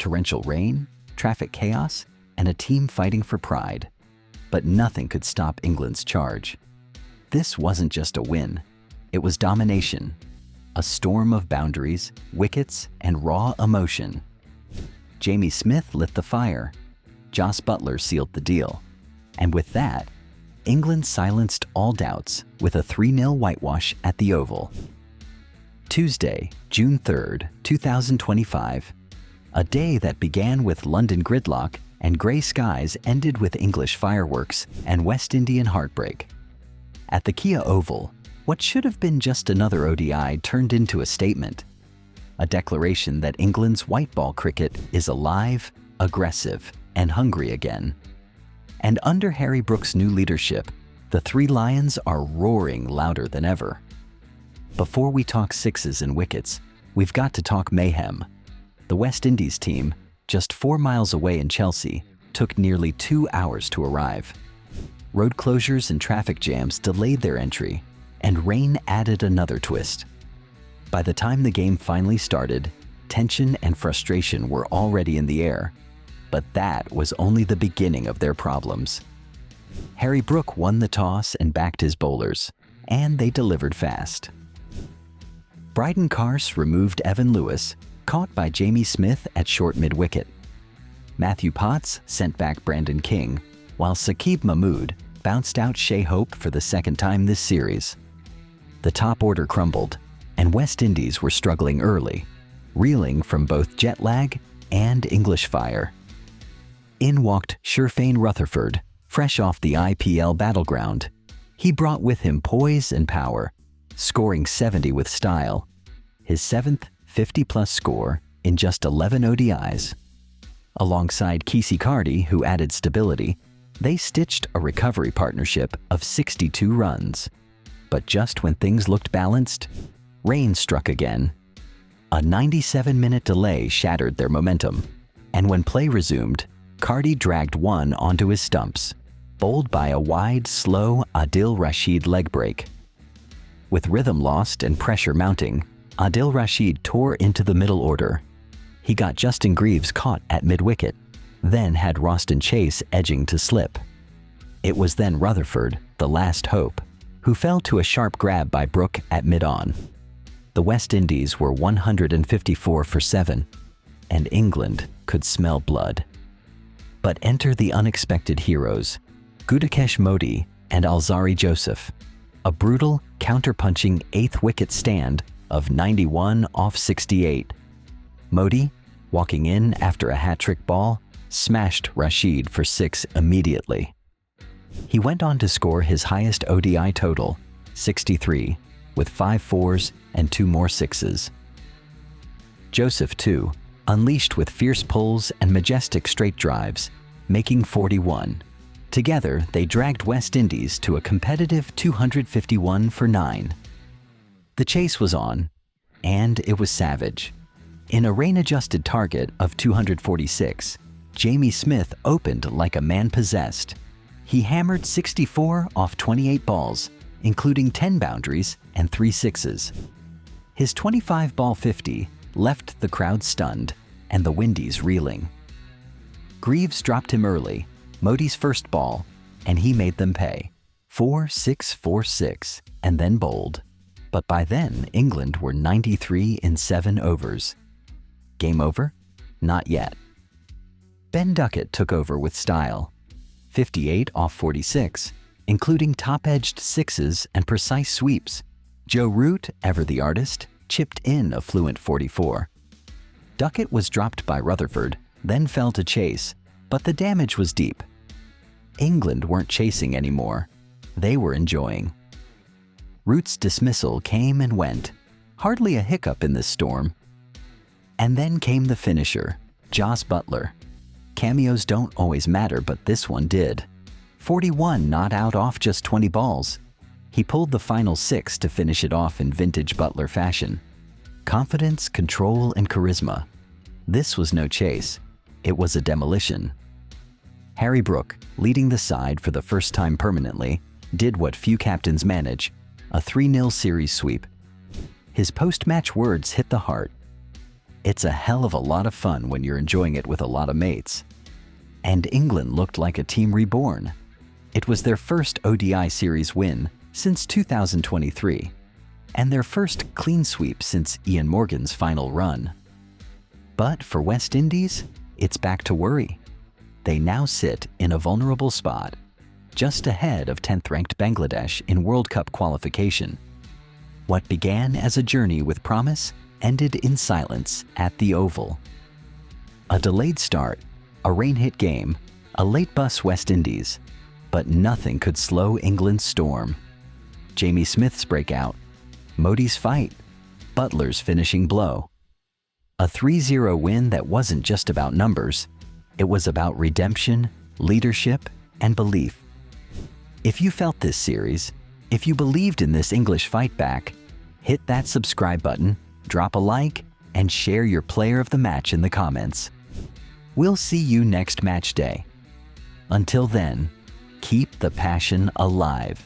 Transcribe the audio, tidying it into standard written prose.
torrential rain, traffic chaos, and a team fighting for pride. But nothing could stop England's charge. This wasn't just a win. It was domination. A storm of boundaries, wickets, and raw emotion. Jamie Smith lit the fire. Jos Buttler sealed the deal. And with that, England silenced all doubts with a 3-0 whitewash at the Oval. Tuesday, June 3rd, 2025. A day that began with London gridlock and grey skies ended with English fireworks and West Indian heartbreak. At the Kia Oval, what should have been just another ODI turned into a statement. A declaration that England's white ball cricket is alive, aggressive, and hungry again. And under Harry Brook's new leadership, the Three Lions are roaring louder than ever. Before we talk sixes and wickets, we've got to talk mayhem. The West Indies team, just 4 miles away in Chelsea, took nearly 2 hours to arrive. Road closures and traffic jams delayed their entry, and rain added another twist. By the time the game finally started, tension and frustration were already in the air. But that was only the beginning of their problems. Harry Brook won the toss and backed his bowlers, and they delivered fast. Bryden Carse removed Evan Lewis, caught by Jamie Smith at short mid-wicket. Matthew Potts sent back Brandon King, while Saqib Mahmood bounced out Shea Hope for the second time this series. The top order crumbled, and West Indies were struggling early, reeling from both jet lag and English fire. In walked Sherfane Rutherford, fresh off the IPL battleground. He brought with him poise and power, scoring 70 with style, his 7th 50-plus score in just 11 ODIs. Alongside Kesey Carty, who added stability, they stitched a recovery partnership of 62 runs. But just when things looked balanced, rain struck again. A 97-minute delay shattered their momentum, and when play resumed, Carty dragged one onto his stumps, bowled by a wide, slow Adil Rashid leg break. With rhythm lost and pressure mounting, Adil Rashid tore into the middle order. He got Justin Greaves caught at mid-wicket, then had Roston Chase edging to slip. It was then Rutherford, the last hope, who fell to a sharp grab by Brook at mid-on. The West Indies were 154 for 7, and England could smell blood. But enter the unexpected heroes, Gudakesh Motie and Alzari Joseph, a brutal, counter-punching 8th wicket stand of 91 off 68. Motie, walking in after a hat-trick ball, smashed Rashid for 6 immediately. He went on to score his highest ODI total, 63, with 5 fours and 2 more sixes. Joseph, too, unleashed with fierce pulls and majestic straight drives, making 41. Together, they dragged West Indies to a competitive 251 for 9. The chase was on, and it was savage. In a rain-adjusted target of 246, Jamie Smith opened like a man possessed. He hammered 64 off 28 balls, including 10 boundaries and 3 sixes. His 25-ball 50 left the crowd stunned and the Windies reeling. Greaves dropped him early, Motie's first ball, and he made them pay. 4-6, 4-6, and then bowled. But by then, England were 93 in 7 overs. Game over? Not yet. Ben Duckett took over with style. 58 off 46, including top-edged sixes and precise sweeps. Joe Root, ever the artist, chipped in a fluent 44. Duckett was dropped by Rutherford, then fell to chase, but the damage was deep. England weren't chasing anymore. They were enjoying. Root's dismissal came and went, hardly a hiccup in this storm. And then came the finisher, Jos Buttler. Cameos don't always matter, but this one did. 41 not out off just 20 balls. He pulled the final 6 to finish it off in vintage Buttler fashion. Confidence, control, and charisma. This was no chase. It was a demolition. Harry Brook, leading the side for the first time permanently, did what few captains manage, a 3-0 series sweep. His post-match words hit the heart. It's a hell of a lot of fun when you're enjoying it with a lot of mates. And England looked like a team reborn. It was their first ODI series win since 2023, and their first clean sweep since Ian Morgan's final run. But for West Indies, it's back to worry. They now sit in a vulnerable spot, just ahead of 10th-ranked Bangladesh in World Cup qualification. What began as a journey with promise ended in silence at the Oval. A delayed start, a rain-hit game, a late bus West Indies, but nothing could slow England's storm. Jamie Smith's breakout, Motie's fight, Buttler's finishing blow. A 3-0 win that wasn't just about numbers, it was about redemption, leadership, and belief. If you felt this series, if you believed in this English fight back, hit that subscribe button, drop a like, and share your player of the match in the comments. We'll see you next match day. Until then, keep the passion alive.